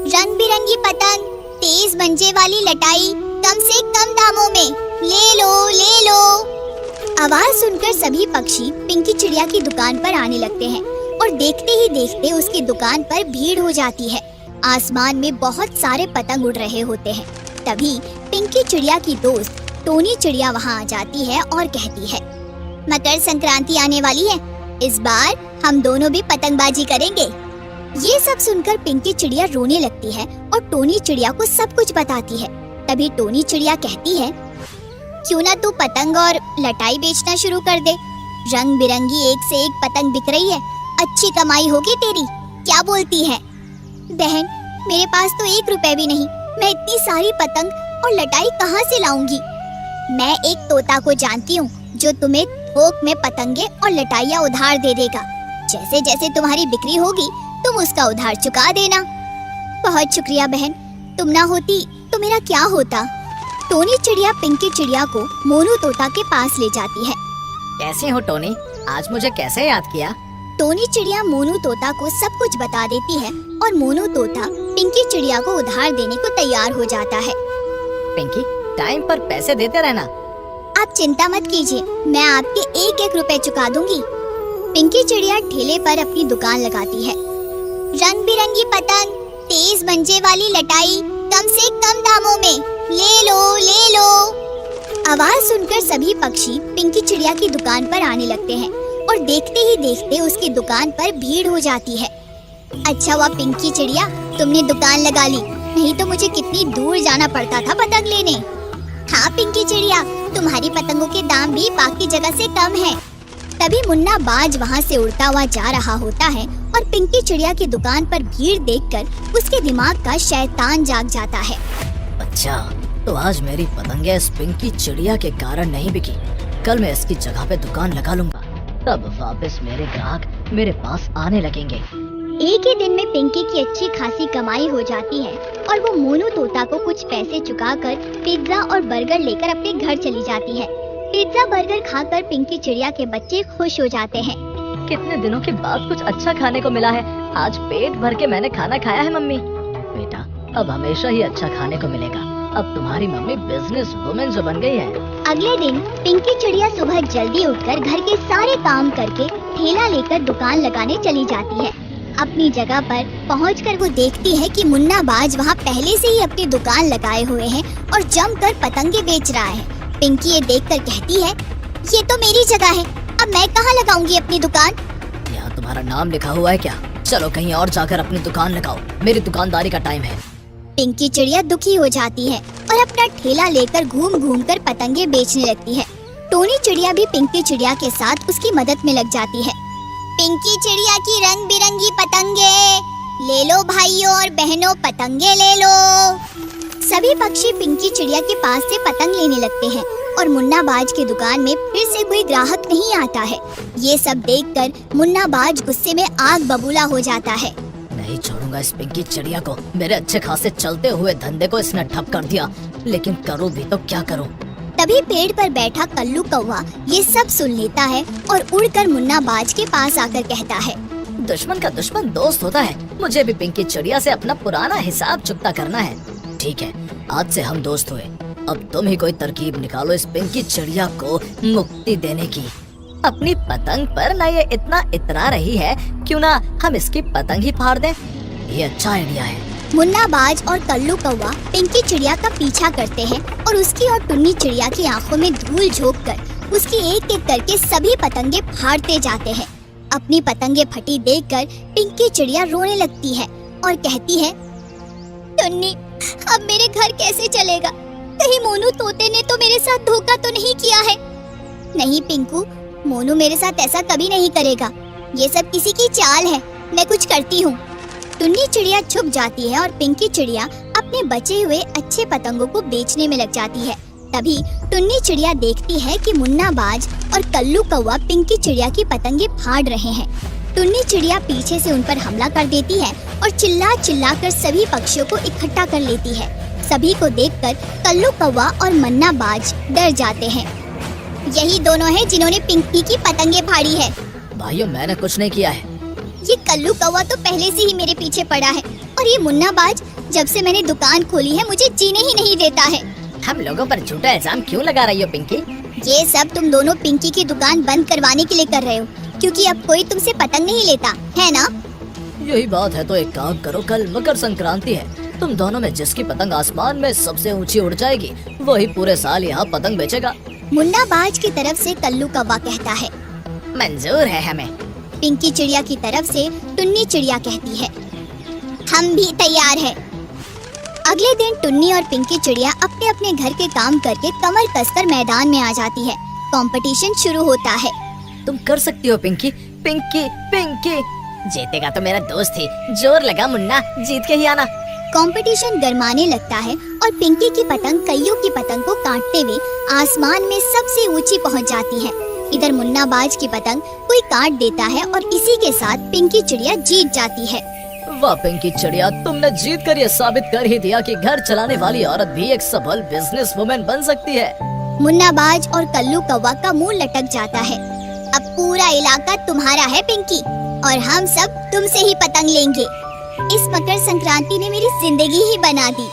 रंग बिरंगी पतंग, तेज मंजे वाली लटाई, कम से कम दामों में, ले लो ले लो। आवाज सुनकर सभी पक्षी पिंकी चिड़िया की दुकान पर आने लगते हैं और देखते ही देखते उसकी दुकान पर भीड़ हो जाती है। आसमान में बहुत सारे पतंग उड़ रहे होते हैं। तभी पिंकी चिड़िया की दोस्त टोनी चिड़िया वहाँ आ जाती है और कहती है, मकर संक्रांति आने वाली है, इस बार हम दोनों भी पतंगबाजी करेंगे। ये सब सुनकर पिंकी चिड़िया रोने लगती है और टोनी चिड़िया को सब कुछ बताती है। तभी टोनी चिड़िया कहती है, क्यों ना तू पतंग और लटाई बेचना शुरू कर दे। रंग बिरंगी एक से एक पतंग बिक रही है, अच्छी कमाई होगी तेरी, क्या बोलती है? बहन, मेरे पास तो 1 रुपए भी नहीं, मैं इतनी सारी पतंग और लटाई कहाँ से लाऊंगी? मैं एक तोता को जानती हूँ जो तुम्हें थोक में पतंगे और लटाइयाँ उधार दे देगा। जैसे जैसे तुम्हारी बिक्री होगी तुम उसका उधार चुका देना। बहुत शुक्रिया बहन, तुम ना होती तो मेरा क्या होता। टोनी चिड़िया पिंकी चिड़िया को मोनू तोता के पास ले जाती है। कैसे हो टोनी, आज मुझे कैसे याद किया? टोनी चिड़िया मोनू तोता को सब कुछ बता देती है और मोनू तोता पिंकी चिड़िया को उधार देने को तैयार हो जाता है। पिंकी, टाइम पर पैसे देते रहना। आप चिंता मत कीजिए, मैं आपके 1-1 रुपए चुका दूंगी। पिंकी चिड़िया ठेले पर अपनी दुकान लगाती है। रंग बिरंगी पतंग, तेज मंजे वाली लटाई, कम से कम दामों में, ले लो ले लो। आवाज सुनकर सभी पक्षी पिंकी चिड़िया की दुकान पर आने लगते हैं और देखते ही देखते उसकी दुकान पर भीड़ हो जाती है। अच्छा हुआ पिंकी चिड़िया तुमने दुकान लगा ली, नहीं तो मुझे कितनी दूर जाना पड़ता था पतंग लेने। हाँ पिंकी चिड़िया, तुम्हारी पतंगों के दाम भी बाकी जगह से कम है। तभी मुन्ना बाज वहाँ से उड़ता हुआ जा रहा होता है और पिंकी चिड़िया की दुकान पर भीड़ देखकर उसके दिमाग का शैतान जाग जाता है। अच्छा, तो आज मेरी पतंगे इस पिंकी चिड़िया के कारण नहीं बिकी, कल मैं इसकी जगह पे दुकान लगा लूंगा, तब वापस मेरे ग्राहक मेरे पास आने लगेंगे। एक ही दिन में पिंकी की अच्छी खासी कमाई हो जाती है और वो मोनू तोता को कुछ पैसे चुकाकर पिज्जा और बर्गर लेकर अपने घर चली जाती है। पिज्जा बर्गर खाकर पिंकी चिड़िया के बच्चे खुश हो जाते हैं। कितने दिनों के बाद कुछ अच्छा खाने को मिला है, आज पेट भर के मैंने खाना खाया है मम्मी। बेटा, अब हमेशा ही अच्छा खाने को मिलेगा, अब तुम्हारी मम्मी बिजनेस वुमेन जो बन गई है। अगले दिन पिंकी चिड़िया सुबह जल्दी उठकर घर के सारे काम करके ठेला लेकर दुकान लगाने चली जाती है। अपनी जगह पर पहुंचकर वो देखती है कि मुन्ना बाज वहाँ पहले से ही अपनी दुकान लगाए हुए हैं और जमकर पतंगे बेच रहा है। पिंकी ये देखकर कहती है, ये तो मेरी जगह है, अब मैं कहाँ लगाऊंगी अपनी दुकान? यहाँ तुम्हारा नाम लिखा हुआ है क्या? चलो कहीं और जाकर अपनी दुकान लगाओ, मेरी दुकानदारी का टाइम है। पिंकी चिड़िया दुखी हो जाती है और अपना ठेला लेकर घूम घूम कर पतंगे बेचने लगती है। टोनी चिड़िया भी पिंकी चिड़िया के साथ उसकी मदद में लग जाती है। पिंकी चिड़िया की रंग बिरंगी पतंगे, ले लो भाइयों और बहनों पतंगे ले लो। सभी पक्षी पिंकी चिड़िया के पास से पतंग लेने लगते हैं और मुन्ना बाज की दुकान में फिर से कोई ग्राहक नहीं आता है। ये सब देखकर मुन्ना बाज गुस्से में आग बबूला हो जाता है। नहीं छोड़ूंगा इस पिंकी चिड़िया को, मेरे अच्छे खासे चलते हुए धंधे को इसने ठप कर दिया, लेकिन करूँ भी तो क्या करूँ। तभी पेड़ पर बैठा कल्लू कौवा ये सब सुन लेता है और उड़कर मुन्ना बाज के पास आकर कहता है, दुश्मन का दुश्मन दोस्त होता है, मुझे भी पिंकी चिड़िया से अपना पुराना हिसाब चुकता करना है। ठीक है, आज से हम दोस्त हुए, अब तुम ही कोई तरकीब निकालो इस पिंकी चिड़िया को मुक्ति देने की। अपनी पतंग पर ना ये इतना इतरा रही है, क्यों ना हम इसकी पतंग ही फाड़ दें, ये अच्छा आइडिया है। मुन्ना बाज और कल्लू कौवा पिंकी चिड़िया का पीछा करते हैं और उसकी और टुन्नी चिड़िया की आंखों में धूल झोंककर उसकी एक एक करके सभी पतंगे फाड़ते जाते हैं। अपनी पतंगे फटी देखकर पिंकी चिड़िया रोने लगती है और कहती है, टुन्नी, अब मेरे घर कैसे चलेगा? कहीं मोनू तोते ने तो मेरे साथ धोखा तो नहीं किया है? नहीं पिंकू, मोनू मेरे साथ ऐसा कभी नहीं करेगा, ये सब किसी की चाल है, मैं कुछ करती हूँ। टुन्नी चिड़िया छुप जाती है और पिंकी चिड़िया अपने बचे हुए अच्छे पतंगों को बेचने में लग जाती है। तभी टुन्नी चिड़िया देखती है कि मुन्ना बाज और कल्लू कौवा पिंकी चिड़िया की पतंगे फाड़ रहे हैं। टुन्नी चिड़िया पीछे से उन पर हमला कर देती है और चिल्ला चिल्ला कर सभी पक्षियों को इकट्ठा कर लेती है। सभी को देखकर कल्लू कौवा और मुन्ना बाज डर जाते हैं। यही दोनों हैं जिन्होंने पिंकी की पतंगे फाड़ी है। भाइयों, मैंने कुछ नहीं किया है, ये कल्लू कौवा तो पहले से ही मेरे पीछे पड़ा है और ये मुन्ना बाज जब से मैंने दुकान खोली है मुझे जीने ही नहीं देता है। हम लोगों पर झूठा इल्जाम क्यों लगा रही हो पिंकी? ये सब तुम दोनों पिंकी की दुकान बंद करवाने के लिए कर रहे हो, क्योंकि अब कोई तुमसे पतंग नहीं लेता है ना? यही बात है तो एक काम करो, कल मकर संक्रांति है, तुम दोनों में जिसकी पतंग आसमान में सबसे ऊंची उड़ जाएगी वही पूरे साल यहाँ पतंग बेचेगा। मुन्ना बाज की तरफ से कल्लू कौवा कहता है। मंजूर है हमें। पिंकी चिड़िया की तरफ से टुन्नी चिड़िया कहती है, हम भी तैयार है। अगले दिन टुन्नी और पिंकी चिड़िया अपने अपने घर के काम करके कमर कसकर मैदान में आ जाती है। कंपटीशन शुरू होता है। तुम कर सकती हो पिंकी। पिंकी पिंकी जीतेगा तो मेरा दोस्त ही। जोर लगा मुन्ना, जीत के ही आना। कंपटीशन गरमाने लगता है और पिंकी की पतंग कईयों की पतंग को काटते हुए आसमान में सबसे ऊंची पहुंच जाती है। इधर मुन्ना बाज की पतंग कोई काट देता है और इसी के साथ पिंकी चिड़िया जीत जाती है। वाह पिंकी चिड़िया, तुमने जीत कर ये साबित कर ही दिया कि घर चलाने वाली औरत भी एक सफल बिजनेस वुमेन बन सकती है। मुन्ना बाज और कल्लू कौवा का मुंह लटक जाता है। अब पूरा इलाका तुम्हारा है पिंकी, और हम सब तुमसे ही पतंग लेंगे। इस मकर संक्रांति ने मेरी जिंदगी ही बना दी।